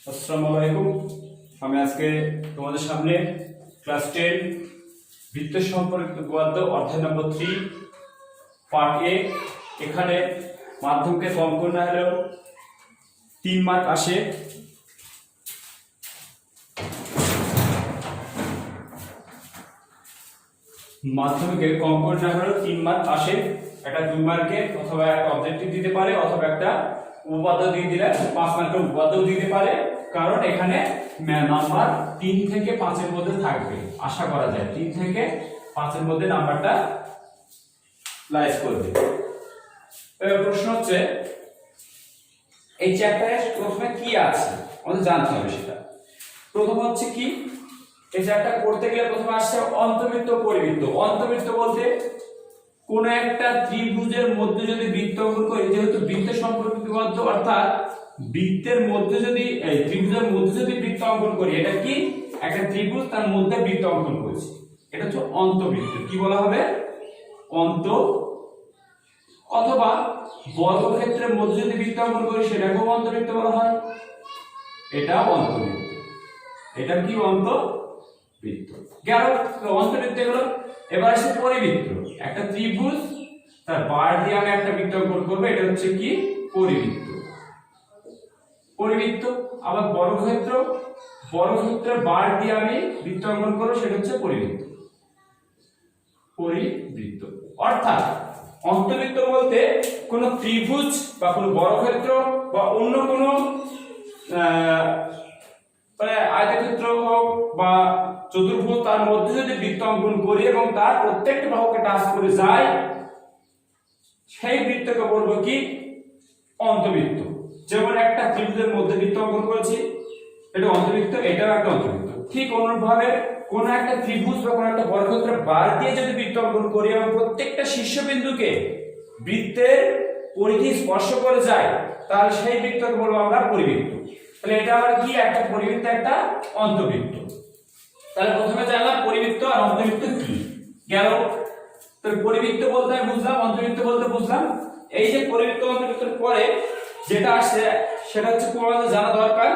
আসসালামু আলাইকুম। আমি আজকে তোমাদের সামনে ক্লাস 10 বৃত্ত সম্পর্কিত উপপাদ্য অধ্যায় নম্বর 3 পার্ট এ। এখানে মাধ্যমিকে কম করে না হলেও 3 মার্ক আসে। মাধ্যমিকে কম করে না হলেও 3 মার্ক আসে। একটা 2 মার্কের অথবা একটা অবজেক্টিভ দিতে পারে, অথবা একটা উপপাদ্য দিয়ে দিলে 5 মার্কের উপপাদ্য দিতে পারে। কারণ এখানে নাম্বার 3 থেকে 5 এর মধ্যে থাকবে, আশা করা যায় 3 থেকে 5 এর মধ্যে নাম্বারটা লাইজ করবে। এবার প্রশ্ন হচ্ছে এই চ্যাপ্টারে প্রথমে কি আছে আমাদের জানতে হবে। সেটা প্রথম হচ্ছে কি, এই চ্যাপ্টার করতে গেলে প্রথমে আসছে অন্তবৃত্ত পরিবৃত্ত। অন্তবৃত্ত বলতে কোন একটা ত্রিভুজের মধ্যে যদি বৃত্ত অঙ্কন করি, যেহেতু বৃত্ত সম্পর্কিত উপপাদ্য, অর্থাৎ বৃত্তের মধ্যে যদি ত্রিভুজের মধ্যে যদি বৃত্ত অঙ্কন করি, এটা কি একটা ত্রিভুজ তার মধ্যে বৃত্ত অঙ্কন করেছি, এটা হচ্ছে অন্তবৃত্ত। কি বলা হবে? অন্ত। অথবা বর্গক্ষেত্রের মধ্যে যদি বৃত্ত অঙ্কন করি সেটাকেও অন্তবৃত্ত বলা হয়, এটাও অন্তবৃত্ত। এটা কি? অন্তবৃত্ত। গেল অন্তবৃত্ত হলো। এবার আসে পরিবৃত্ত। একটা ত্রিভুজ তার বার দিয়ে আমি একটা বৃত্ত অঙ্কন করবো, এটা হচ্ছে কি? পরিবৃত্ত। পরিবৃত্ত। আবার বর্গক্ষেত্রের বার দিয়ে আমি বৃত্ত অঙ্কন করবো, সেটা হচ্ছে পরিবৃত্ত। পরিবৃত্ত অর্থাৎ অন্তবৃত্ত বলতে কোন ত্রিভুজ বা কোন বর্গক্ষেত্র বা অন্য কোন আয়তক্ষেত্র হোক বা চতুর্ভুজ, তার মধ্যে যদি বৃত্ত অঙ্কন করি এবং তার প্রত্যেকটা বাহুকে টাচ করে যায়, সেই বৃত্তকে বলবো কি? অন্তবৃত্ত। যেমন একটা ত্রিভুজের মধ্যে বৃত্ত অঙ্কন করেছি, এটা অন্তবৃত্ত, এটাও একটা অন্তবৃত্ত। ঠিক অনুরূপভাবে কোন একটা ত্রিভুজ বা কোন একটা বর্গক্ষেত্রের বার দিয়ে যদি বৃত্ত অঙ্কন করি এবং প্রত্যেকটা শীর্ষবিন্দুকে বৃত্তের পরিধি স্পর্শ করে যায়, তাহলে সেই বৃত্তকে বলবো আমরা পরিবৃত্ত। তাহলে এটা আবার কি? একটা পরিবৃত্ত, একটা অন্তবৃত্ত। তাহলে প্রথমে জানলাম পরিবৃত্ত আর অন্তবৃত্ত কি। গেল। তাহলে পরিবৃত্ত বলতে বুঝলাম, অন্তবৃত্ত বলতে বুঝলাম। এই যে পরিবৃত্ত অন্তবৃত্তের পরে যেটা আসছে সেটা হচ্ছে তোমাদের জানা দরকার।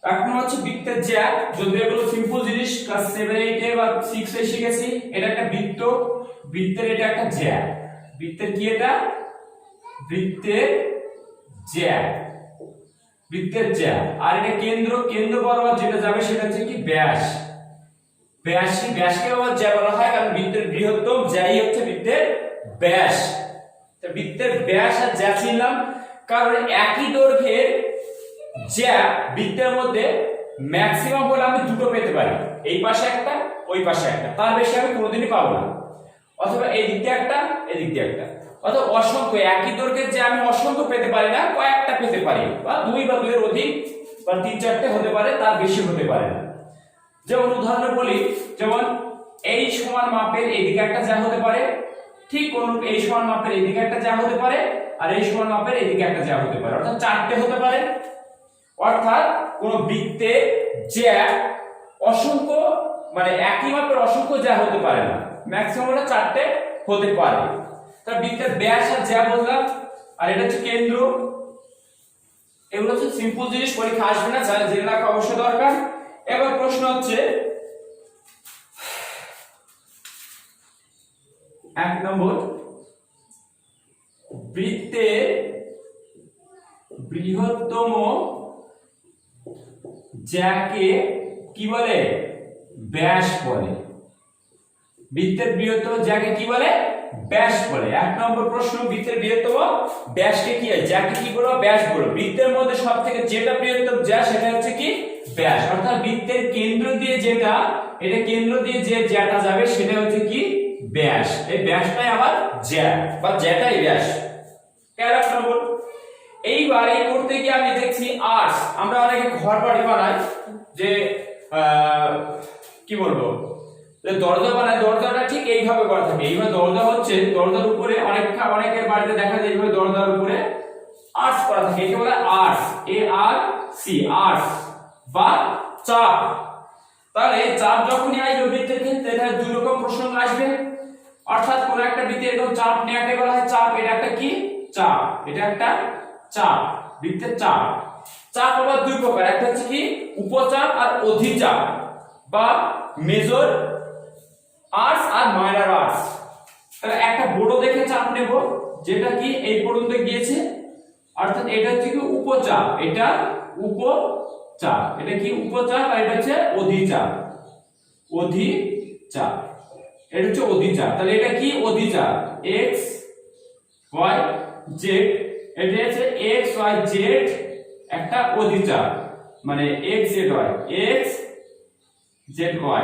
এখন হচ্ছে বৃত্তের জ্যা। যদি এগুলো সিম্পল জিনিস ক্লাস 7 8 এ বা 6 এ শিখেছি। এটা একটা বৃত্ত, বৃত্তের এটা একটা জ্যা। বৃত্তের কি? এটা বৃত্তের জ্যা। বৃত্তের জ্যা। আর এটা কেন্দ্র বরাবর যেটা যাবে সেটা হচ্ছে কি? ব্যাস। ব্যাসকে আবার জ্যা বলা হয়, কারণ বৃত্তের বৃহত্তম জ্যাই হচ্ছে বৃত্তের ব্যাস। তো বৃত্তের ব্যাস আর জ্যা চিনলাম, কারণ একই দৈর্ঘ্যের জ্যা বৃত্তের মধ্যে ম্যাক্সিমাম হলে আমি দুটো পেতে পারি, এই পাশে একটা ওই পাশে একটা, তার বেশি আমি কোনোদিনই পাবো না। অথবা এই দিক দিয়ে একটা, এই দিক দিয়ে একটা, অথবা অসংখ্য একই দৈর্ঘ্যের যে আমি অসংখ্য পেতে পারি না, কয়েকটা পেতে পারি, বা 2 বা 2 এর অধিক বা 3 4টে হতে পারে, তার বেশি হতে পারে না। যেমন উদাহরণ বলি, যেমন এই সমান মাপের এইদিকে একটা জ্যা হতে পারে, ঠিক অনুরূপ এই সমান মাপের এইদিকে একটা জ্যা হতে পারে, আর এই সমান মাপের এইদিকে একটা জ্যা হতে পারে, অর্থাৎ 4টে হতে পারে। অর্থাৎ কোন বৃত্তে জ্যা অসংখ্য, মানে একই মাপের অসংখ্য জ্যা হতে পারে না, ম্যাক্সিমাম হলো 4টে হতে পারে। তার বৃত্তের ব্যাস আর জ্যা বললাম, আর এটা হচ্ছে কেন্দ্র। এগুলো হচ্ছে সিম্পল জিনিস, পরীক্ষা আসবে না, জেনে রাখা অবশ্যই দরকার। এবার প্রশ্ন হচ্ছে 1 নম্বর, বৃত্তের বৃহত্তম জ্যাকে কি বলে? ব্যাস বলে। বৃত্তের বৃহত্তম জ্যাকে কি বলে? ব্যাস বলে। 1 নম্বর প্রশ্ন, বৃত্তের বৃহত্তম ব্যাসকে কি হয়? জ্যাকে কি বলবো? ব্যাস বলবো। বৃত্তের মধ্যে সবথেকে যেটা বৃহত্তম জ্যা সেটা হচ্ছে কি? ব্যাস। অর্থাৎ বৃত্তের কেন্দ্র দিয়ে যেটা, এটা কেন্দ্র দিয়ে যে জ্যাটা যাবে সেটা হচ্ছে কি? ব্যাস। এই ব্যাসটাই আবার জ্যা বা জ্যাটাই ব্যাস। 1 নম্বর। এইবার এই করতে গিয়ে আমি দেখছি আর্চ। আমরা অনেকে ঘর বাড়ি বানাই, যে কি বলবো, যে দরজা বানায়, দরজাটা ঠিক এইভাবে করা থাকে। এইভাবে দরজা হচ্ছে, দরজার উপরে অনেকের বাড়িতে দেখা যায় এইভাবে দরজার উপরে আর্চ করা থাকে, একে বলে আর্চ, ARC, আর্চ বা চাপ। তাহলে চাপ যখনই আসবে বৃত্তের ক্ষেত্রে, তাহলে দুই রকম প্রশ্ন আসবে। অর্থাৎ কোন একটা বৃত্তে এরকম চাপ নেওয়াকে বলা হয় চাপ। এটা একটা কি? চাপ। এটা একটা চাপ, বৃত্তের চাপ। চাপ আবার দুই প্রকার, একটা হচ্ছে কি উপচাপ আর অধিচাপ বা মেজর আর্টস আর মাইনর আর্টস। তাহলে একটা বড় দেখে চাপ নেব যেটা কি এই পর্যন্ত গিয়েছে, অর্থাৎ এটা হচ্ছে কি উপচাপ, এটা উপচাপ, এটা কি উপচাপ আর এটা হচ্ছে অধিচাপ, অধিচাপ, এটা হচ্ছে অধিচাপ। তাহলে এটা কি অধিচাপ x y z, এটা হচ্ছে x y z একটা অধিচাপ, মানে x z y, x z y।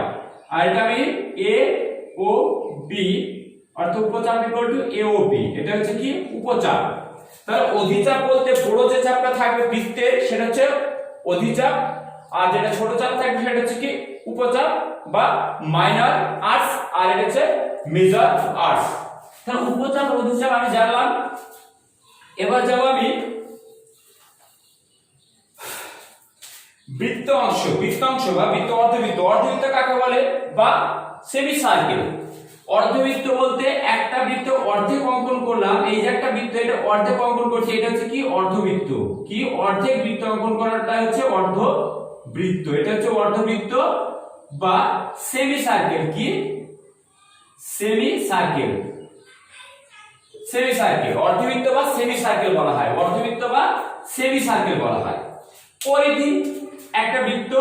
আর এটা আমি a o b অর্থাৎ উপচাপ equal to a o b, এটা হচ্ছে কি উপচাপ। তাহলে অধিচাপ বলতে বড় যে চাপটা থাকবে বৃত্তের সেটা হচ্ছে অধিচাপ, আর যেটা ছোট চাপ থাকবে সেটা হচ্ছে কি উপচাপ বা মাইনর আর্টস, আর এটা হচ্ছে মেজর আর্টস। তাহলে উপচাপ অধিচাপ আমি জানলাম। এবার যাব আমি বৃত্ত অংশ, বৃত্তাংশ বা বৃত্ত অর্ধবৃত্ত। অর্ধবৃত্ত কাকে বলে বা সেমি সার্কেল। অর্ধবৃত্ত বলতে একটা বৃত্ত অর্ধেক অঙ্কন করলাম, এই যে একটা বৃত্ত এটা অর্ধেক অঙ্কন করছি, এটা হচ্ছে কি অর্ধবৃত্ত। কি অর্ধেক বৃত্ত অঙ্কন করাটা হচ্ছে অর্ধবৃত্ত, এটা হচ্ছে অর্ধবৃত্ত বা সেমি সার্কেল। কি সেমি সার্কেল, সেমি সার্কেল অর্ধবৃত্ত বা সেমি সার্কেল বলা হয়, অর্ধবৃত্ত বা সেমি সার্কেল বলা হয়। পরিধি, একটা বৃত্ত,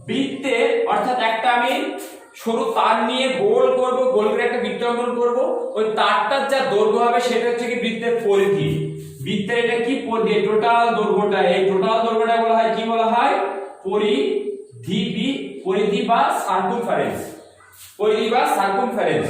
বৃত্তে অর্থাৎ একটা আমি সরু তার নিয়ে গোল করব, গোল করে একটা বৃত্ত অঙ্কন করব, ওই তারটার যা দৈর্ঘ্য হবে সেটা হচ্ছে কি বৃত্তের পরিধি। বৃত্তের এটা কি পরিধি, টোটাল দৈর্ঘ্যটা, এই টোটাল দৈর্ঘ্যটা বলা হয় কি বলা হয় পরিধি, পরিধি বা সার্কামফারেন্স, পরিধি বা সার্কামফারেন্স,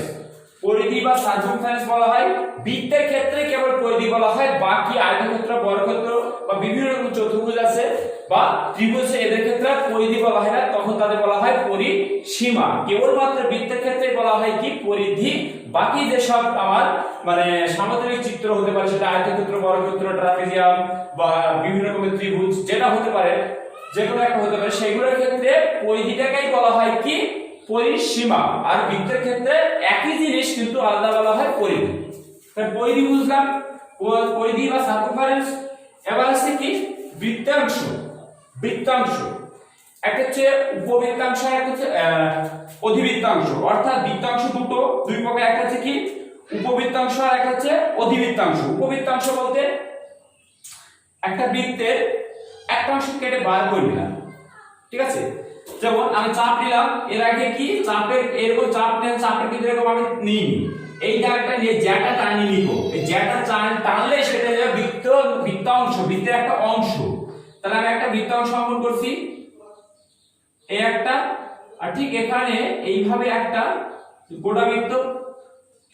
পরিধি বা সার্কামফারেন্স বলা হয়। বৃত্তের ক্ষেত্রে কেবল পরিধি বলা হয়, বাকি আয়তক্ষেত্র, বর্গক্ষেত্র বা বিভিন্ন রকম চতুর্ভুজ আছে বা ত্রিভুজ, এদের ক্ষেত্রে পরিধি বলা হয় না, তখন তাদের বলা হয় পরিসীমা। কেবলমাত্র বৃত্তের ক্ষেত্রে বলা হয় কি পরিধি, বাকি যেসব আমার মানে সামুদ্রিক চিত্র হতে পারে, সেটা আয়তক্ষেত্র, বর্গক্ষেত্র, ট্রাপিজিয়াম বা বিভিন্ন রকমের ত্রিভুজ যেটা হতে পারে, যে কোনো একটা হতে পারে, সেগুলোর ক্ষেত্রে পরিধিটাকেই বলা হয় কি পরিসীমা। আর বৃত্তের ক্ষেত্রে একই জিনিস কিন্তু আলাদা বলা হয় পরিধি। তাহলে পরিধি বুঝলাম, পরিধি বা সার্কামফারেন্স। এবার আছে কি বৃত্তাংশ। বৃত্তাংশ একটা হচ্ছে উপবৃত্তাংশ, একটা হচ্ছে অধিবৃত্তাংশ। অর্থাৎ বৃত্তাংশ দুই প্রকার, একটা হচ্ছে কি উপবৃত্তাংশ আর একটা হচ্ছে অধিবৃত্তাংশ। উপবৃত্তাংশ বলতে একটা বৃত্তের একটা অংশ কেটে বার করে নিলাম, ঠিক আছে। যেমন আমি চাপ নিলাম, এর আগে কি চাপের এরকম চাপ নেন, চাপের কিন্তু এরকম আমি নিই, এই জায়গাটা নিয়ে জ্যাটা টানিয়ে নিব, এই জ্যাটা টানলে সেটা হলো বৃত্তাংশ, বৃত্তের একটা অংশ। তাহলে আমি একটা বৃত্তাংশ অঙ্কন করছি, এই একটা, আর ঠিক এখানে এইভাবে একটা গোটা বৃত্ত,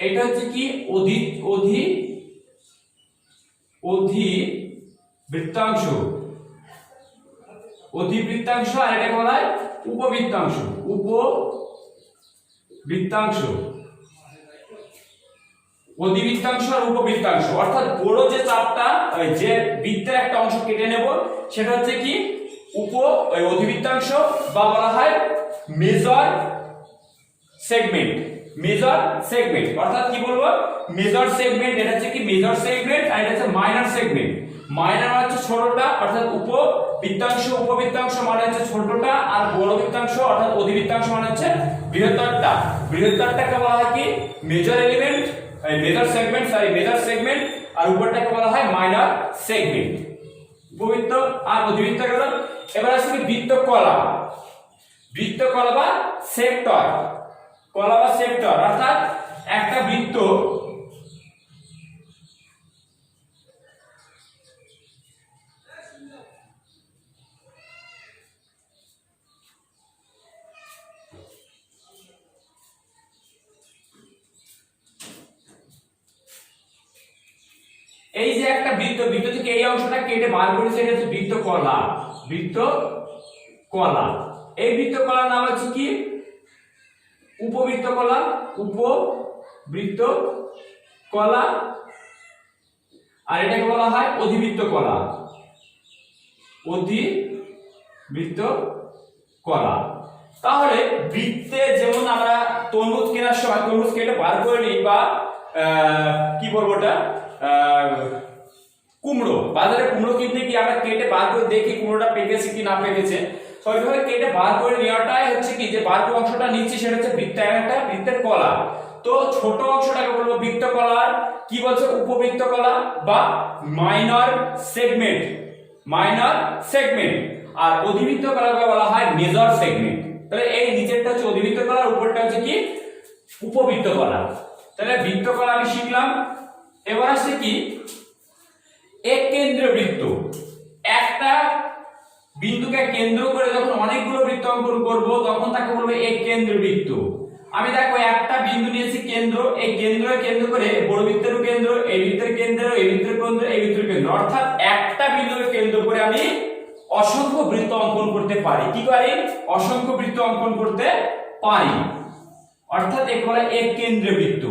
এটা হচ্ছে কি অধিবৃত্তাংশ, অধিবৃত্তাংশ, আর এটাকে বলা হয় উপবৃত্তাংশ, উপবৃত্তাংশ, অধিবৃত্তাংশ আর উপবৃত্তাংশ। অর্থাৎ বড় যে চাপটা, যে বৃত্তের একটা অংশ কেটে নেব, সেটা হচ্ছে কি অধিবৃত্তাংশ বা বলা হয় মেজর সেগমেন্ট, মেজর সেগমেন্ট। অর্থাৎ কি বলবো মেজর সেগমেন্ট, এটা হচ্ছে কি মেজর সেগমেন্ট, আর এটা হচ্ছে মাইনর সেগমেন্ট। মাইনর মানে হচ্ছে ছোটটা, অর্থাৎ উপবৃত্তাংশ, উপবৃত্তাংশ মানে হচ্ছে ছোটটা, আর বড় বৃত্তাংশ অর্থাৎ অধিবৃত্তাংশ মানে হচ্ছে বৃহত্তরটা। বৃহত্তরটাকে বলা হয় কি major element, major segment, major segment, আর উপরটাকে বলা হয় মাইনর সেগমেন্ট। উপবৃত্ত আর অধিবৃত্ত গেল। এবার আসছে কি বৃত্তকলা। বৃত্তকলা বা সেক্টর, কলা বা সেক্টর, অর্থাৎ একটা বৃত্ত এই যে একটা বৃত্ত, বৃত্ত থেকে এই অংশটা কেটে বার করেছে, এটা হচ্ছে বৃত্তকলা, বৃত্তকলা। এই বৃত্তকলার নাম হচ্ছে কি উপবৃত্তকলা, উপবৃত্তকলা, আর এটাকে বলা হয় অধিবৃত্তকলা, অধিবৃত্তকলা। তাহলে বৃত্তে যেমন আমরা তরমুজ কেনার সময় তরমুজ কেটে বার করে নিই, বা কি বলবো ওটা কুমড়ো, বাজারে কুমড়ো কিনতে গিয়ে আমরা কেটে বার করে দেখি কুমড়োটা পেকেছে কি না পেকেছে। তো এইভাবে কেটে বার করে নেওয়াটাই হচ্ছে কি, যে বার করে অংশটা নিচ্ছি সেটা হচ্ছে বৃত্তাকারটা, বৃত্তের কলা। তো ছোট অংশটাকে বলবো বৃত্ত কলার কি বলছে, উপবৃত্ত কলা বা মাইনর সেগমেন্ট, মাইনর সেগমেন্ট। আর অধিবৃত্ত কলাকে বলা হয় মেজর সেগমেন্ট। তাহলে এই নিচেরটা হচ্ছে অধিবৃত্ত কলা, উপরটা হচ্ছে কি উপবৃত্ত কলা। তাহলে বৃত্ত কলা আমি শিখলাম। এবার আসছে কি এক কেন্দ্রীয় বৃত্ত। একটা বিন্দুকে কেন্দ্র করে যখন অনেকগুলো বৃত্ত অঙ্কন করব তখন তাকে বলবো এক কেন্দ্রীয় বৃত্ত। আমি দেখো একটা বিন্দু নিয়েছি কেন্দ্র, এই কেন্দ্রকে কেন্দ্র করে বড় বৃত্তের কেন্দ্র, এই বৃত্তের কেন্দ্র, এই বৃত্তের কেন্দ্র, এই বৃত্তের কেন্দ্র, অর্থাৎ একটা বিন্দুকে কেন্দ্র করে আমি অসংখ্য বৃত্ত অঙ্কন করতে পারি। কি পারি? অসংখ্য বৃত্ত অঙ্কন করতে পারি, অর্থাৎ একে বলে এক কেন্দ্রীয় বৃত্ত।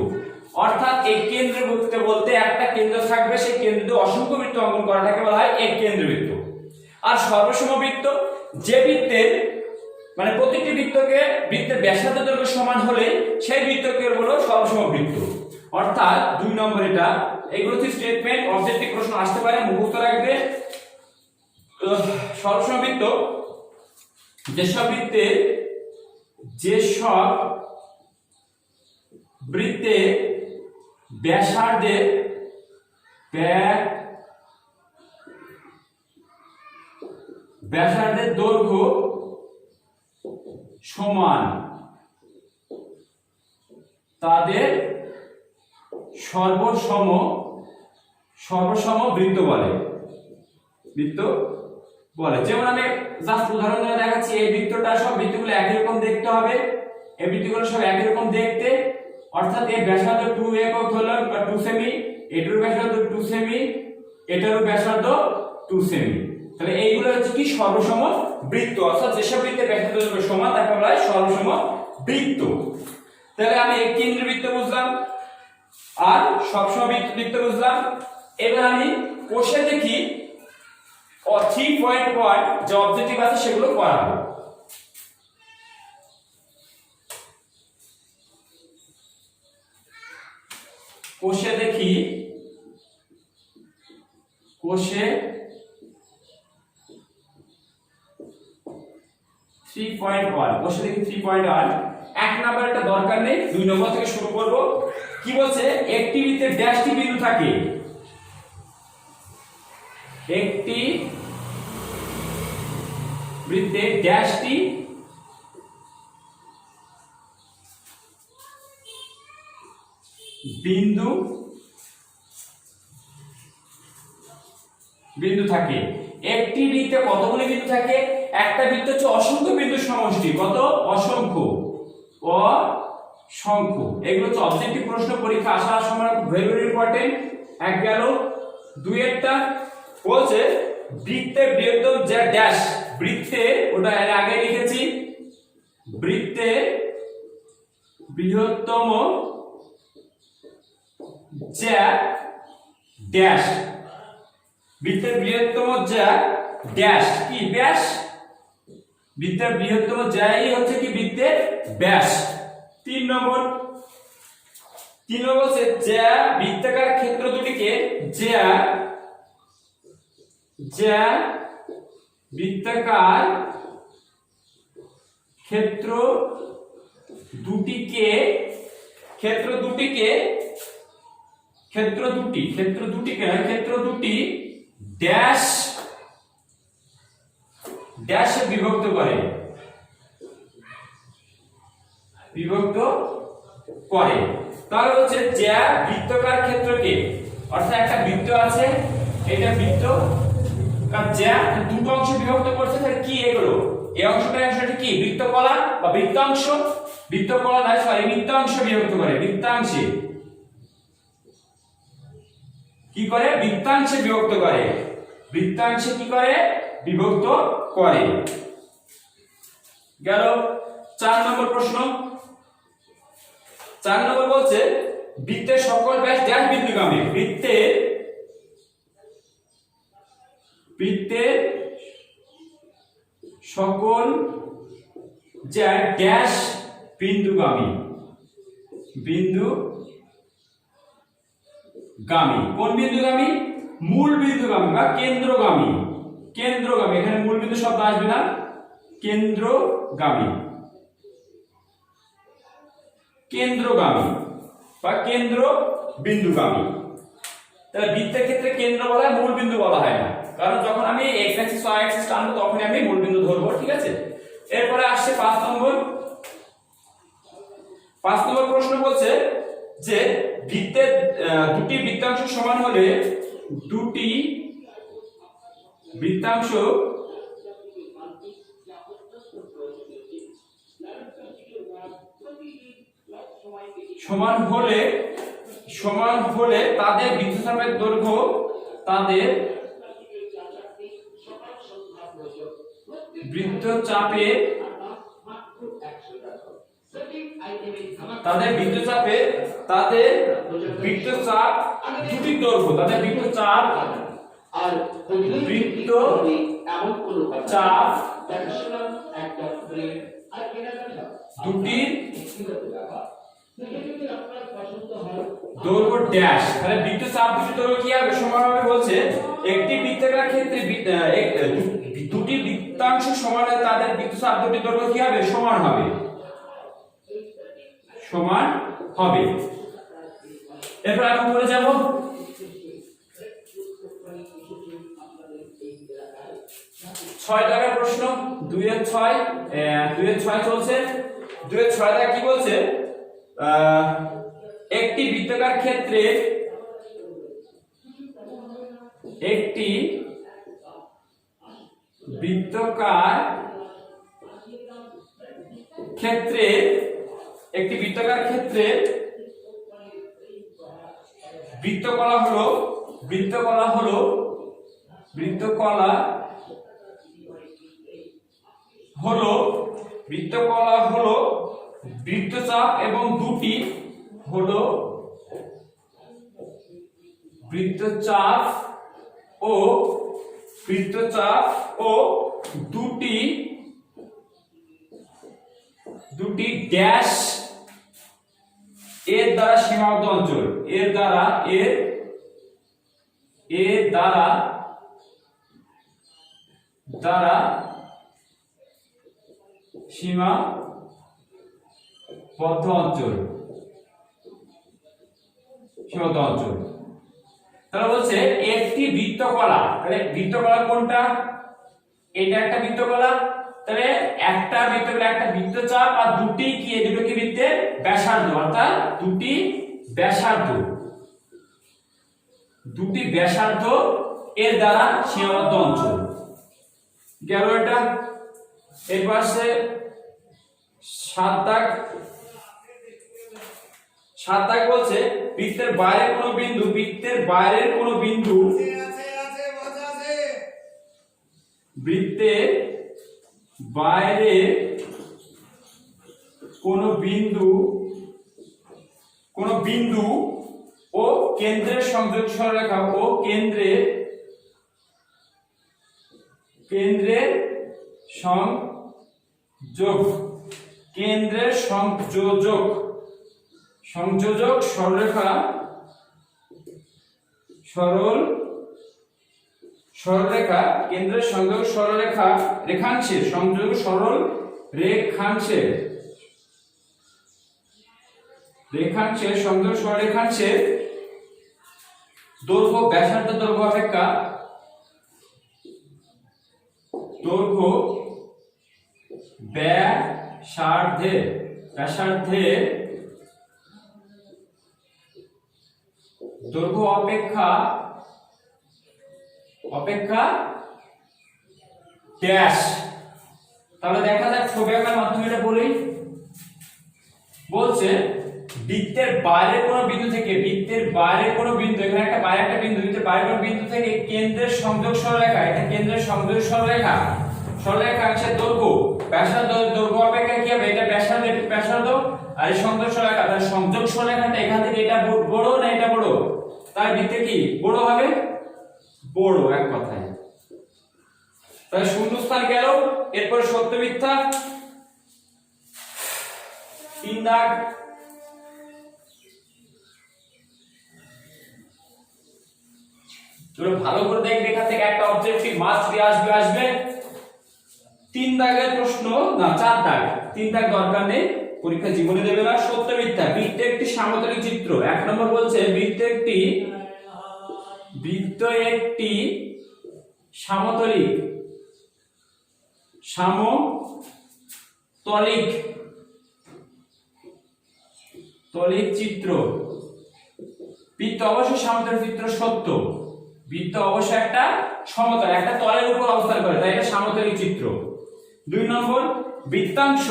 অর্থাৎ এক কেন্দ্রীয় বৃত্ত বলতে একটা কেন্দ্র থাকবে, সেই কেন্দ্রে অসংখ্য বৃত্ত অঙ্কন করাটাকে বলা হয় এক কেন্দ্রীয় বৃত্ত। আর সর্বসম বৃত্ত, যে বৃত্তের মানে প্রতিটি বৃত্তকে বৃত্তের ব্যাসার্ধ দৈর্ঘ্য সমান হলে সেই বৃত্তকে হলো সর্বসম বৃত্ত। অর্থাৎ 2 নম্বর এটা। এগুলো হচ্ছে স্টেটমেন্ট, অবজেক্টিভ প্রশ্ন আসতে পারে, মুখস্থ রাখবে। সর্বসম বৃত্ত যেসব বৃত্তে ব্যাসার্ধের দৈর্ঘ্য সমান তাদের সর্বসম বৃত্ত বলে। যেমন আমি জাস্ট উদাহরণ দিয়ে দেখাচ্ছি, এই বৃত্তটা, সব বৃত্তগুলো একই রকম দেখতে হবে, এই বৃত্তগুলো সব একই রকম দেখতে। অর্থাৎ এই ব্যাসার্ধ 2 একক হলো 2 সেমি, এটার ব্যাসার্ধ 2 সেমি, এটারও ব্যাসার্ধ 2 সেমি। তাহলে এইগুলো হচ্ছে কি সর্বসম বৃত্ত। অর্থাৎ যেসব বৃত্তের ব্যাসার্ধ সমান তাকে বলা হয় সর্বসম বৃত্ত। তাহলে আমি এক কেন্দ্রীয় বৃত্ত বুঝলাম আর সবসম বৃত্ত বুঝলাম। এবার আমি কোষে দেখি 3.1 যে অবজেক্টিভ আছে সেগুলো করাবো। কোষে দেখি, কোষে 3.1 এক নাম্বার এটা দরকার নেই, 2 নম্বর থেকে শুরু করব। কি বলছে? একটি বৃত্তে ড্যাশটি বিন্দু থাকে, একটি বৃত্তে ড্যাশটি বিন্দু থাকে। একটি বৃত্তে কতগুলি বিন্দু থাকে? একটা বৃত্ত হচ্ছে অসংখ্য বিন্দুর সমষ্টি। কত? অসংখ্য। এগুলো হচ্ছে অবজেক্টিভ প্রশ্ন, পরীক্ষা আসার সময় ভেরি ভেরি ইম্পর্টেন্ট। এক গেল। 2 একটা বলছে বৃত্তের বৃহত্তম যে ড্যাশ, বৃত্তে ওটা এর আগে লিখেছি, বৃত্তের বৃহত্তম যে ড্যাশ, বৃত্তের বৃহত্তম যে ড্যাশ কি ব্যাস, বৃত্তের বৃহত্তম যাই হচ্ছে কি বৃত্তের ব্যাস। 3 নম্বর বলছে যে বৃত্তাকার ক্ষেত্র দুটিকে, যে বৃত্তাকার ক্ষেত্র দুটিকে ড্যাশে বিভক্ত করে, তাহলে হচ্ছে যে বৃত্তাকার ক্ষেত্রকে, অর্থাৎ একটা বৃত্ত আছে, এটা বৃত্ত যে দুটো অংশ বিভক্ত করছে, তাহলে কি এগুলো? এই অংশটা কি বৃত্তকলা বা বৃত্তাংশ, বৃত্তকলা নয় সরি বৃত্তাংশ বিভক্ত করে, বৃত্তাংশে কি করে? বৃত্তাংশে বিভক্ত করে, বৃত্তাংশে কি করে? বিভক্ত করে। গেল 4 নম্বর প্রশ্ন। 4 নম্বর বলছে বৃত্তের সকল ব্যাস ড্যাশ বিন্দুগামী, বৃত্তের সকল যা ড্যাশ বিন্দুগামী, কোন বিন্দুগামী? মূল বিন্দুগামী বা কেন্দ্রগামী। কেন্দ্রগামী, এখানে মূল বিন্দু শব্দ আসবে না, কেন্দ্রগামী। কেন্দ্রগামী বা কেন্দ্র বিন্দুগামী। তাহলে বৃত্তের ক্ষেত্রে কেন্দ্র বলা হয়, মূল বিন্দু বলা হয় না, কারণ যখন আমি এক্স অ্যাক্সিস ওয়াই অ্যাক্সিস টানবো তখনই আমি মূল বিন্দু ধরবো, ঠিক আছে। এরপরে আসছে 5 নম্বর। 5 নম্বর প্রশ্ন বলছে যে বৃত্তের দুটি বৃত্তাংশ সমান হলে দুটি বৃত্তাংশ সমান হলে তাদের বৃত্তচাপের দৈর্ঘ্য বৃত্তচাপ দুটির দৈর্ঘ্য, তাদের বৃত্তচাপ দুটির দৈর্ঘ্য ড্যাশ। তাহলে বৃত্তচাপ দুটির দৈর্ঘ্য কি হবে? সমান হবে বলছে একটি বৃত্তাকার ক্ষেত্রে দুটি বৃত্তাংশ সমান হলে তাদের বৃত্তচাপ দুটির দৈর্ঘ্য কি হবে? সমান হবে। এরপর আমি উপরে যাব। 6 দাগের প্রশ্ন, 2 এর 6 চলছে। 2 এর 6 দাগ কি বলছে? একটি বৃত্তাকার ক্ষেত্রে একটি বৃত্তাকার ক্ষেত্রে বৃত্তকলা হলো বৃত্তচাপ এবং দুটি হলো বৃত্তচাপ ও দুটি ড্যাশ এর দ্বারা সীমাবদ্ধ অঞ্চল, এর দ্বারা সীমাবদ্ধ অঞ্চল। তাহলে বলছে একটি বৃত্তকলা, তাহলে বৃত্তকলা কোনটা? এটা একটা বৃত্তকলা, তাহলে একটা বৃত্তকলা একটা বৃত্তচাপ আর দুটি কি, দুটো কি বৃত্তের ব্যাসার্ধ, অর্থাৎ দুটি ব্যাসার্ধ এর দ্বারা সীমাবদ্ধ অঞ্চল গেল এটা। এর পাশে 7 দাগ বলছে বৃত্তের বাইরের কোন বিন্দু বৃত্তের বাইরের কোন বিন্দু ও কেন্দ্রের সংযোগ সরলরেখা সংযোজক সরলরেখা কেন্দ্রের সংযোগ সরলরেখা রেখাংশের সংযোগ সরলরেখাংশের দৈর্ঘ্য ব্যাসার্ধ দৈর্ঘ্য অপেক্ষা ব্যাসার্ধের দৈর্ঘ্য অপেক্ষা ড্যাশ। তাহলে দেখা যাক ছবি আঁকার মাধ্যমে এটা বলি। বলছে বৃত্তের বাইরের কোন বিন্দু থেকে এখানে একটা বাইরে একটা বিন্দু, বৃত্তের বাইরের কোন বিন্দু থেকে কেন্দ্রের সংযোগ সরলরেখা, এটা কেন্দ্রের সংযোগ সরলরেখাংশের দৈর্ঘ্য ব্যাসার্ধ দৈর্ঘ্য অপেক্ষা কি হবে? এটা ব্যাসার্ধ আর এই সংযোগ সরলরেখা, তার সংযোগ সরলরেখাটা এখান থেকে এটা বড় না এটা বড়? তার বৃত্তে কি বড় হবে? বড়, এক কথায়। তাহলে শূন্যস্থান গেল। এরপর সত্য মিথ্যা 3 দাগ। তোমরা ভালো করে দেখবে, এখান থেকে একটা অবজেক্টিভ মাস্ট বি আসবে। 3 দাগের প্রশ্ন না 4 দাগ, 3 দাগ দরকার নেই, পরীক্ষা জীবনে দেবে না। সত্য মিথ্যা। বৃত্তে একটি সমতলিক চিত্র। 1 নম্বর বলছে বৃত্তে একটি সমতলিক চিত্র। বৃত্ত অবশ্যই সমতল চিত্র সত্য। বৃত্ত অবশ্যই একটা সমতল, একটা তলের উপর অবস্থান করে, তাই এটা সমতলিক চিত্র। 2 নম্বর বৃত্তাংশ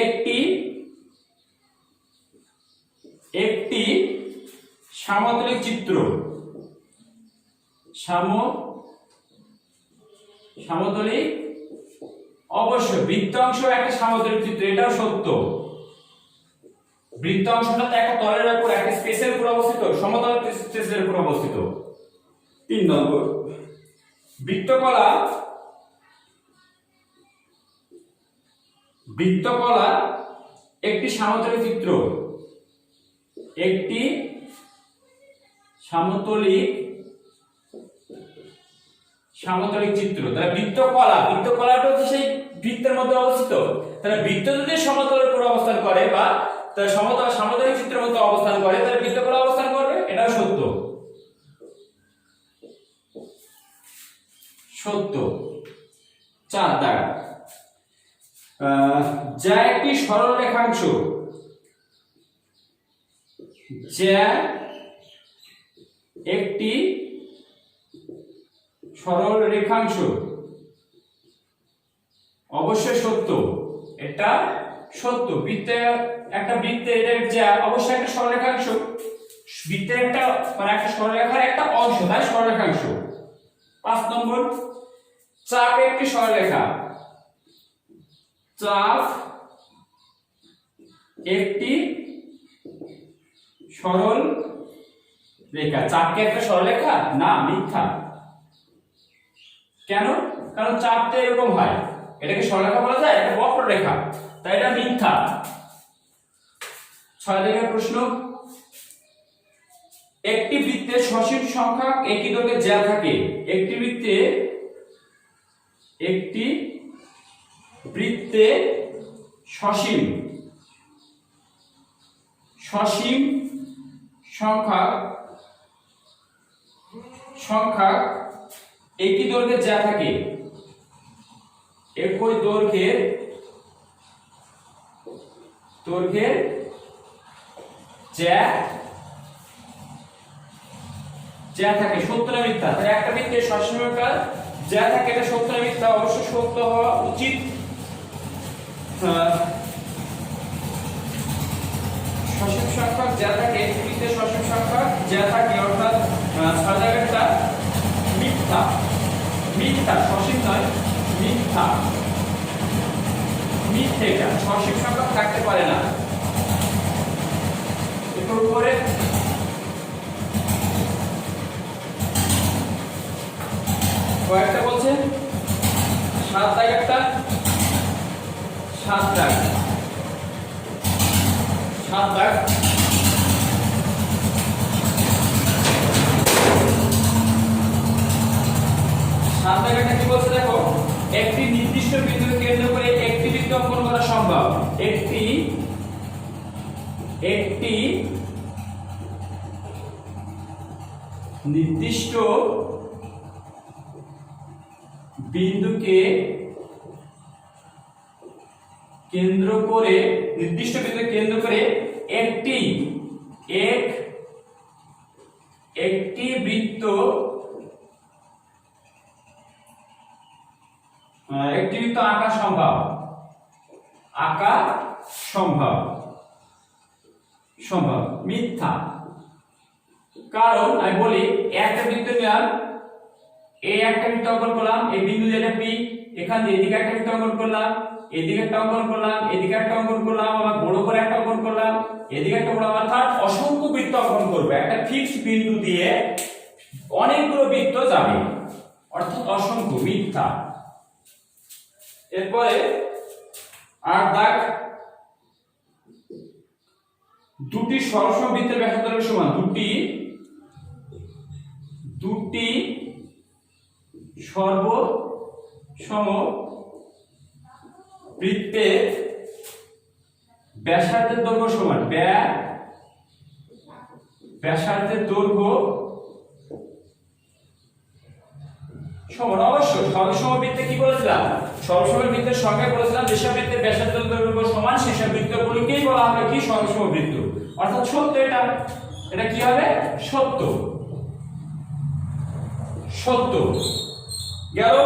একটি সমতলিক চিত্র। সমতলিক অবশ্যই বৃত্তাংশ একটা সমতলিক চিত্র, এটাও সত্য। বৃত্তাংশটা একটা তলের উপর, একটা স্পেসের উপর অবস্থিত, সমতল স্পেসের উপর অবস্থিত। 3 নম্বর বৃত্তকলা একটি সমতলিক চিত্র। একটি সমতলিক চিত্র। তাহলে বৃত্তকলাটা হচ্ছে সেই বৃত্তের মধ্যে অবস্থিত। তাহলে বৃত্ত যদি সমতলের উপর অবস্থান করে বা সমতলিক চিত্রের মধ্যে অবস্থান করে, তাহলে বৃত্তকলা অবস্থান করবে, এটাও সত্য। 4 দাগ যা একটি সরল রেখাংশ। অবশ্যই সত্য, এটা সত্য। একটা বৃত্তের এটা যা অবশ্যই একটা সরলরেখাংশ। বৃত্তের একটা একটা সরলরেখার একটা অংশ, তাই সরলরেখাংশ। 5 নম্বর চাপ একটি সরলরেখা। চাপ একটি সরল রেখা। চাপ কি একটা সরলরেখা? না, মিথ্যা। কেন? কারণ চাপ তো এরকম হয়, এটাকে সরলরেখা বলা যায়? এটা বক্ররেখা, তাই এটা মিথ্যা। 6 দাগের প্রশ্ন একটি বৃত্তে সসীম সংখ্যক একই দৈর্ঘ্যের জ্যা থাকে। একটি বৃত্তে সসীম সংখ্যক একই দৈর্ঘ্যের জ্যা থাকে। একই দৈর্ঘ্যের জ্যা থাকে। সত্য না মিথ্যা? তাহলে একটা বৃত্তে সসীম সংখ্যক জ্যা থাকে, এটা সত্য না মিথ্যা? অবশ্যই সত্য হওয়া উচিত। সসীম সংখ্যক জ্যা থাকে, বৃত্তে সসীম সংখ্যক জ্যা থাকে, অর্থাৎ 6 জায়গাটা মিথ্যা। সসীম নয়, মিথ্যে। এটা সসীম সংখ্যক থাকতে পারে না। এর উপরে কয়েকটা বলছে 7 জায়গাটা 7 দাগ 7 দাগ। 7 জায়গাটা কি বলছে দেখো, একটি নির্দিষ্ট বিন্দুকে কেন্দ্র করে একটি বৃত্ত অঙ্কন করা সম্ভব। একটি নির্দিষ্ট বিন্দুকে কেন্দ্র করে একটি বৃত্ত আঁকা সম্ভব। মিথ্যা। কারণ আমি বলি, একটা বৃত্ত নিলাম, এই একটা বৃত্ত অঙ্কন করলাম, এই বিন্দু যেটা পি, এখান দিয়ে এদিকে একটা বৃত্ত অঙ্কন করলাম, এদিকে একটা অঙ্কন করলাম, এদিকে একটা অঙ্কন করলাম, আবার বড় করে একটা অঙ্কন করলাম, এদিকে একটা বড়, অর্থাৎ অসংখ্য বৃত্ত অঙ্কন করবে। একটা ফিক্সড বিন্দু দিয়ে অনেকগুলো বৃত্ত যাবে, অর্থাৎ অসংখ্য। মিথ্যা। এরপরে 8 দাগ দুটি সরলসম বৃত্তের ব্যাসার্ধ সমান, দুটি সর্বসম বৃত্তের ব্যাসার্ধের দৈর্ঘ্য সমান, ব্যাসার্ধের দৈর্ঘ্য সমান। অবশ্যই সরলসম বৃত্তে কি বলেছিলাম, সরলসম বৃত্তের সংখ্যায় বলেছিলাম যেসব বৃত্তের ব্যাসার্ধের দৈর্ঘ্য সমান সেসব বৃত্তগুলিকেই বলা হবে কি সরলসম বৃত্ত, অর্থাৎ সত্য। এটা কি হবে, সত্য গেল।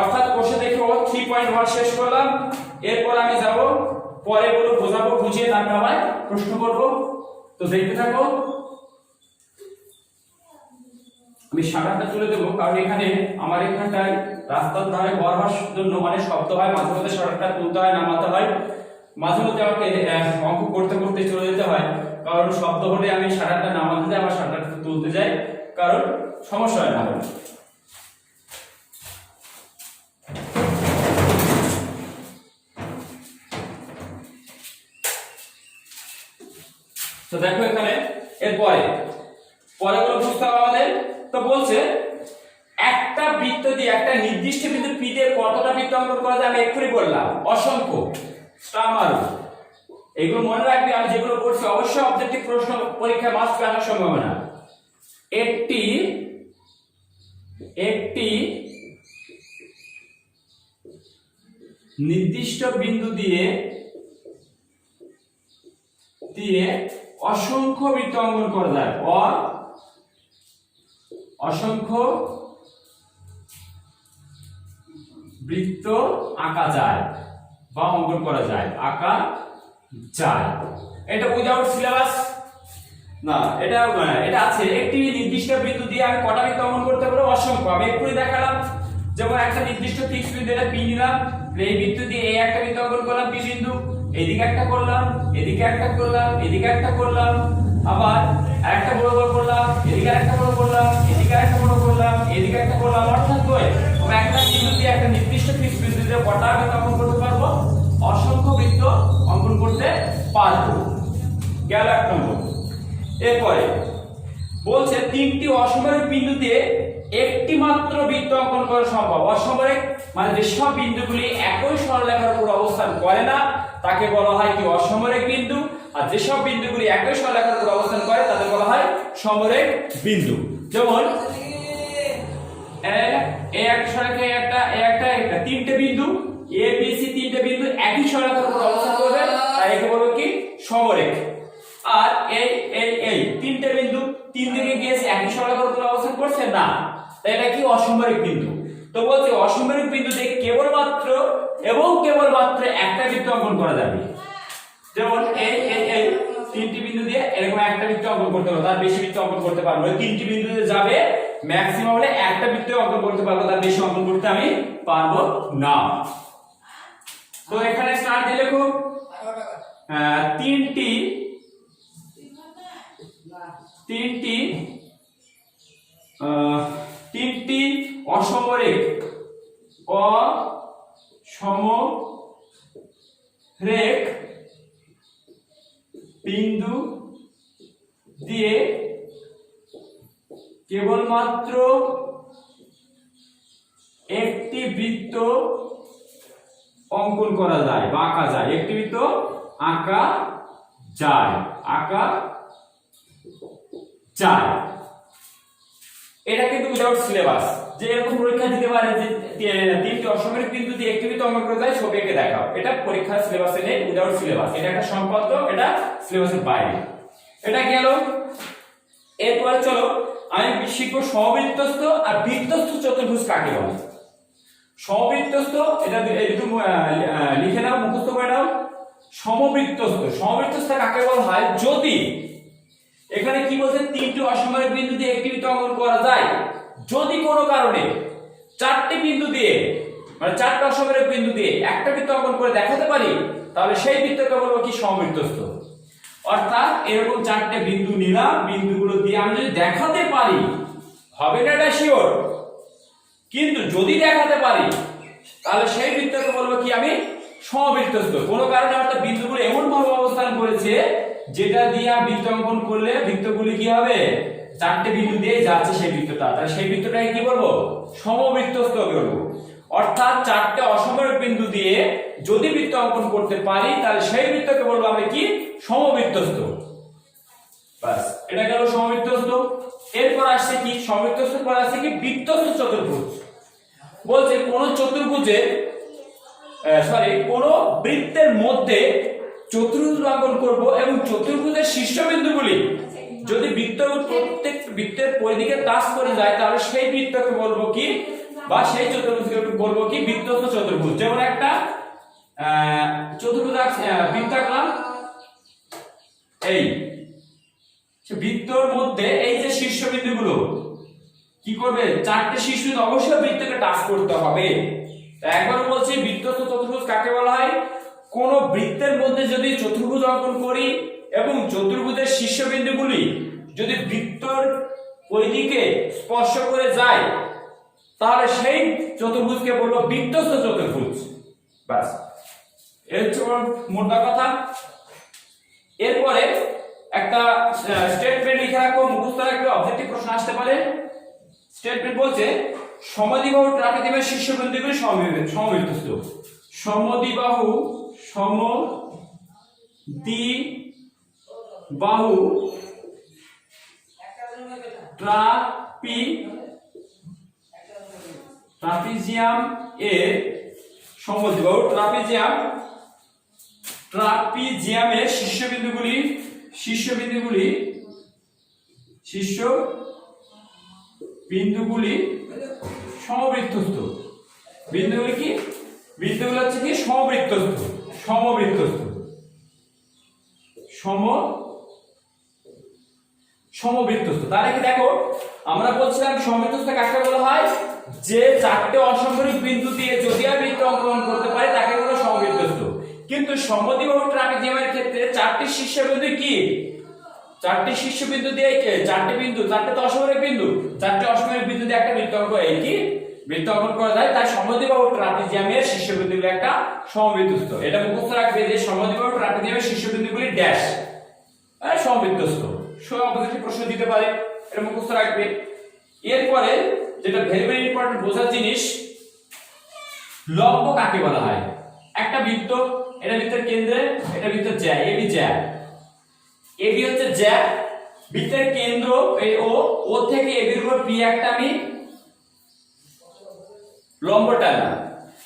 অর্থাৎ কোষে দেখো 3.1 শেষ করলাম। এরপর আমি যাব পরে গুলো বোঝাবো, বুঝিয়ে তারপর আবার প্রশ্ন করব। তো দেখতে থাকো। আমি শাটারটা তুলে দেবো, কারণ এখানে আমার এখানটায় রাস্তার ধারে বরবাস জন্য মানে শব্দ হয়, মাঝে মধ্যে শাটারটা তুলতে হয়, নামাতে হয়, মাঝে মধ্যে আমাকে অঙ্ক করতে করতে চলে যেতে হয়, কারণ শব্দ হলে আমি শাটারটা নামাতে যাই, আবার শাটারটা তুলতে যাই, কারণ সমস্যা হয় না। তো দেখো এখানে এরপরে পরেগুলো বুঝতে হবে আমাদের। তো বলছে একটা বৃত্ত দিয়ে একটা নির্দিষ্ট বিন্দু পি দিয়ে কতটা বৃত্ত অঙ্কন করা যায়, আমি এক্ষুনি বললাম অসংখ্য। স্টার এগুলো মনে রাখবে, আমি যেগুলো করছি অবশ্যই অবজেক্টিভ প্রশ্ন পরীক্ষায় মাস্ট আসার সম্ভাবনা। একটি নির্দিষ্ট বিন্দু দিয়ে অসংখ্য বৃত্ত অঙ্কন করা যায়, অসংখ্য বৃত্ত আঁকা যায় বা অঙ্কন করা যায়, এটা উইদাউট সিলেবাস না, এটা আছে। একটি নির্দিষ্ট বিন্দু দিয়ে আমি কটা বৃত্ত অঙ্কন করতে পারবো, অসংখ্য। আমি এক্ষুনি দেখালাম, যেমন একটা নির্দিষ্ট ফিক্স বিন্দু, এটা পি নিলাম, এই বৃত্ত দিয়ে এই একটা বৃত্ত অঙ্কন করলাম, পি বিন্দু, এদিকে একটা করলাম, এদিকে একটা করলাম, এদিকে একটা করলাম, আবার একটা বড় করলাম, এদিকে একটা বড় করলাম, এদিকে একটা বড় করলাম, এদিকে একটা করলাম, অর্থাৎ আমরা একটা বিন্দু দিয়ে একটা নির্দিষ্ট ফিক্স বিন্দু দিয়ে কটা বৃত্ত অঙ্কন করতে পারবো, অসংখ্য বৃত্ত অঙ্কন করতে পারবো। গেল এক নম্বর। এরপরে বলছে তিনটি অসমরেখ বিন্দু দিয়ে একটি মাত্র বৃত্ত অঙ্কন করা সম্ভব। অসমরেখ মানে যেসব বিন্দুগুলি একই সরলরেখার উপর অবস্থান করে না তাকে বলা হয় কি, অসমরেখ বিন্দু। আর যেসব বিন্দুগুলি একই সরলরেখার উপর অবস্থান করে তাদের বলা হয় সমরেখ বিন্দু। যেমন এই একটা সরলরেখা, একটা তিনটে বিন্দু এ বি সি, তিনটে বিন্দু একই সরলরেখার উপর অবস্থান করবে, তাই একে বলবো কি, সমরেখ। আর এই তিনটে বিন্দু তিন দিকে গিয়েছে, একই সরলরেখার উপর অবস্থান করছে না, তাই এটা কি, অসমরেখ বিন্দু। তো বলছে অসমরেখ বিন্দু দিয়ে কেবলমাত্র একটা বৃত্ত অঙ্কন করা যাবে। যেমন এই তিনটি বিন্দু দিয়ে এরকম একটা বৃত্ত অঙ্কন করতে পারবো, তার বেশি বৃত্ত অঙ্কন করতে পারবো। এই তিনটি বিন্দু দিয়ে যাবে, ম্যাক্সিমাম হলে একটা বৃত্ত অঙ্কন করতে পারবো, তার বেশি অঙ্কন করতে আমি পারবো না। তো এখানে স্টার্ট দিয়ে লেখো তিনটি অসমরেখ বিন্দু দিয়ে কেবলমাত্র একটি বৃত্ত অঙ্কন করা যায় বা আঁকা যায়, একটি বৃত্ত আঁকা যায়। এটা কিন্তু উইদাউট সিলেবাস, যে এরকম পরীক্ষা দিতে পারে যে তিনটি অসমরেখ বিন্দু দিয়ে একটি বৃত্ত অঙ্কন করা যায়, ছবি এঁকে দেখাও। এটা পরীক্ষার সিলেবাসে নেই, উইদাউট সিলেবাস। এটা একটা সম্পাদ্য, এটা সিলেবাসের বাইরে। এটা গেল। এরপরে চলো আমি শিখবো সমবৃত্তস্থ আর বৃত্তস্থ চতুর্ভুজ কাকে বলে। সমবৃত্তস্থ এটা লিখে নাও, মুখস্থ করে নাও। সমবৃত্তস্থ কাকে বলা হয়, যদি এখানে কি বলছে, তিনটি অসমরেখ বিন্দু দিয়ে একটি বৃত্ত অঙ্কন করা যায়, যদি কোনো কারণে চারটি বিন্দু দিয়ে মানে চারটি অসমরেখ বিন্দু দিয়ে একটা বৃত্ত অঙ্কন করে দেখাতে পারি, তাহলে সেই বৃত্তকে বলবো কি, সমবৃত্তস্থ। অর্থাৎ এরকম চারটে বিন্দু নিলাম, বিন্দুগুলো দিয়ে আমি যদি দেখাতে পারি, হবে না এটা শিওর, কিন্তু যদি দেখাতে পারি তাহলে সেই বৃত্তকে বলবো কি, আমি সমবৃত্তস্থ। কোনো কারণে অর্থাৎ বিন্দুগুলো এমন ভাবে অবস্থান করেছে যেটা দিয়ে বৃত্ত অঙ্কন করলে বৃত্তগুলি কি হবে, চারটে বিন্দু দিয়ে যাচ্ছে সেই বৃত্তটা, তাহলে সেই বৃত্তটাকে কি বলবো, সমবৃত্তস্থ বলবো। অর্থাৎ চারটে অসমবাহু বিন্দু দিয়ে যদি বৃত্ত অঙ্কন করতে পারি তাহলে সেই বৃত্তকে বলবো আমরা কি, সমবৃত্তস্থ। বাস, এটা গেল সমবৃত্তস্থ। এরপর আসছে কি, সমবৃত্তস্থের পর আসছে কি বৃত্তস্থ চতুর্ভুজ। বলছে কোন চতুর্ভুজে কোন বৃত্তের মধ্যে চতুর্ভুজ অঙ্কন করব এবং চতুর্ভুজের শীর্ষবিন্দুগুলি যদি প্রত্যেক বৃত্তের পরিধিকে টাচ করে যায় তাহলে সেই বৃত্তকে বলবো কি, বা সেই চতুর্ভুজকে বলবো কি, বৃত্তস্থ চতুর্ভুজ। যেমন একটা চতুর্ভুজ বৃত্ত আঁকলাম, এই বৃত্তর মধ্যে এই যে শীর্ষবিন্দুগুলো কি করবে, চারটে শীর্ষবিন্দু অবশ্যই বৃত্তকে টাচ করতে হবে। একবার বলছি বৃত্তস্থ চতুর্ভুজ কাকে বলা হয়, কোন বৃত্তের মধ্যে যদি চতুর্ভুজ অঙ্কন করি এবং চতুর্ভুজের শীর্ষবিন্দুগুলি যদি বৃত্তর পরিধিকে স্পর্শ করে যায় তাহলে সেই চতুর্ভুজকে বলবো বৃত্তস্থ চতুর্ভুজ। বাস, এর হচ্ছে মোটা কথা। এরপরে একটা স্টেটমেন্ট লিখে রাখো, মুখস্থ রাখবে, অবজেক্টিভ প্রশ্ন আসতে পারে। স্টেটমেন্ট বলছে সমদ্বিবাহু ট্রাপিজিয়ামের শীর্ষবিন্দুগুলি সমবৃত্তস্থ। সমদ্বিবাহু ট্রাপিজিয়াম এর ট্রাপিজিয়ামের শীর্ষবিন্দুগুলি সমবৃত্তস্থ। বিন্দুগুলি কি, বিন্দুগুলো হচ্ছে কি সমবৃত্তস্থ। তাহলে কি দেখো, আমরা বলছিলাম সমবৃত্তস্থ কাকে বলা হয়, যে চারটে অসম্পূর্ণ বিন্দু দিয়ে যদি বৃত্ত অঙ্কন করতে পারে তাকে বলা সমবৃত্তস্থ। কিন্তু সমদ্বিবাহু ট্রাপিজিয়ামের ক্ষেত্রে চারটি শীর্ষবিন্দু কি, চারটি শীর্ষবিন্দু দিয়ে চারটে তো অসম্পূর্ণ বিন্দু, চারটে অসম্পূর্ণ বিন্দু দিয়ে একটা বৃত্ত অঙ্কন বৃত্ত অঙ্কন করা যায়। তাই সমদ্বিবাহু ট্রাপিজিয়ামের শীর্ষবিন্দুগুলো একটা সমবৃত্তস্থ। এটা মুখস্থ রাখবে যে সমদ্বিবাহু ট্রাপিজিয়ামের শীর্ষবিন্দুগুলি ড্যাশ সমবৃত্তস্থ। অবজেক্টিভ প্রশ্ন দিতে পারে, এটা মুখস্থ রাখবে। এরপরে যেটা ভেরি ভেরি ইম্পর্টেন্ট বোঝার জিনিস, লম্ব কাকে বলা হয়। একটা বৃত্ত, এটা বৃত্তের কেন্দ্রে, এটা বৃত্তের জ্যা, এবি জ্যা, এবি হচ্ছে জ্যা, বৃত্তের কেন্দ্র এই ও থেকে এবির উপর পি একটা আমি লম্ব টানলাম,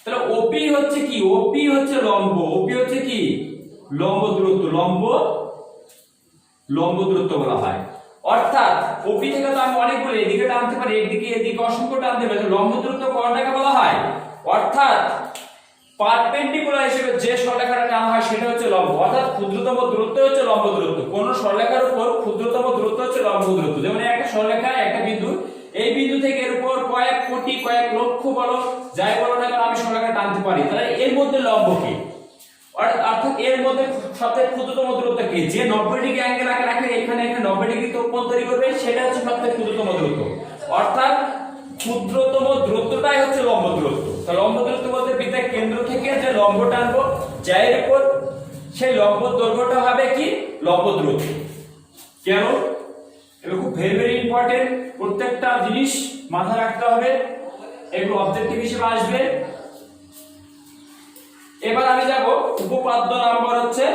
তাহলে ওপি হচ্ছে কি, ওপি হচ্ছে লম্ব, ওপি হচ্ছে কি লম্ব দূরত্ব, লম্ব দূরত্ব বলা হয়। অর্থাৎ ওপি থেকে তো আমি অনেকগুলো এদিকে টানতে পারি, এদিকে অসংখ্য টানতে পারি, লম্ব দূরত্ব কোনটাকে বলা হয়, অর্থাৎ পারপেন্ডিকুলার হিসেবে যে সরলরেখাটা টানা হয় সেটা হচ্ছে লম্ব। অর্থাৎ ক্ষুদ্রতম দূরত্ব হচ্ছে লম্ব দূরত্ব। কোন সরলরেখার উপর ক্ষুদ্রতম দূরত্ব হচ্ছে লম্ব দূরত্ব। যেমন একটা সরলরেখা, একটা বিন্দু, এই বিন্দু থেকে এর উপর কয়েক কোটি কয়েক লক্ষ বলো যাই বলো না কেন আমি সরলরেখা টানতে পারি, তাহলে এর মধ্যে লম্ব কি, অর্থাৎ এর মধ্যে সবথেকে ক্ষুদ্রতম দূরত্ব কি, যে 90 ডিগ্রি অ্যাঙ্গেল রাখে এখানে 90 ডিগ্রি কোণ তৈরি করবে সেটা হচ্ছে সবথেকে ক্ষুদ্রতম দূরত্ব। অর্থাৎ ক্ষুদ্রতম দূরত্বটাই হচ্ছে লম্ব দূরত্ব। তো লম্ব দূরত্ব বলতে বৃত্তের কেন্দ্র থেকে যে লম্ব টানবো যার উপর সেই লম্ব দৈর্ঘ্যটা হবে কি, লম্ব দূরত্ব। কেন, এটা খুব ভেরি ভেরি ইম্পর্টেন্ট, প্রত্যেকটা জিনিস মাথায় রাখতে হবে, এগুলো অবজেক্টিভ হিসেবে আসবে। এবার আমি যাব উপপাদ্য নাম্বার হচ্ছে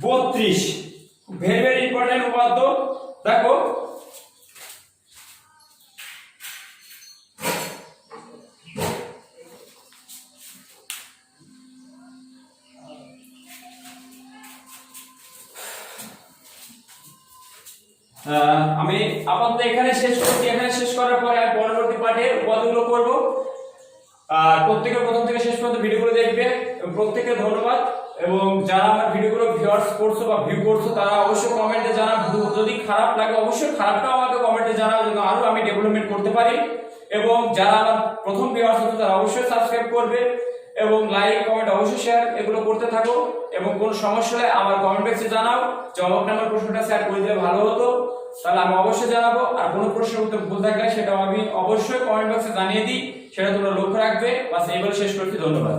32, ভেরি ভেরি ইম্পর্টেন্ট উপপাদ্য। দেখো আমি আপাতত এখানে শেষ করছি, এখানে শেষ করার পরে আমি পরবর্তী পাঠে উপাদানগুলো করব। আর প্রত্যেকে প্রথম থেকে শেষ পর্যন্ত ভিডিওগুলো দেখবে এবং প্রত্যেককে ধন্যবাদ। এবং যারা আমার ভিডিওগুলো ভিউয়ার্স করছো বা ভিউ করছো তারা অবশ্যই কমেন্টে জানাও, যদি খারাপ লাগে অবশ্যই খারাপটাও আমাকে কমেন্টে জানাও যেন আরো আমি ডেভেলপমেন্ট করতে পারি। এবং যারা আমার প্রথম ভিউয়ার্স হচ্ছে তারা অবশ্যই সাবস্ক্রাইব করবে এবং লাইক কমেন্ট অবশ্যই শেয়ার এগুলো করতে থাকো। এবং কোনো সমস্যা হলে আমার কমেন্ট বক্সে জানাও, জবাব নাম্বার প্রশ্নটা শেয়ার করে দিলে ভালো হতো, তাহলে আমি অবশ্যই জানাবো। আর কোনো প্রশ্নের উত্তর ভুল থাকলে সেটাও আমি অবশ্যই কমেন্ট বক্সে জানিয়ে দিই, সেটা তোমরা লক্ষ্য রাখবে। বাস এই বলে শেষ করছি, ধন্যবাদ।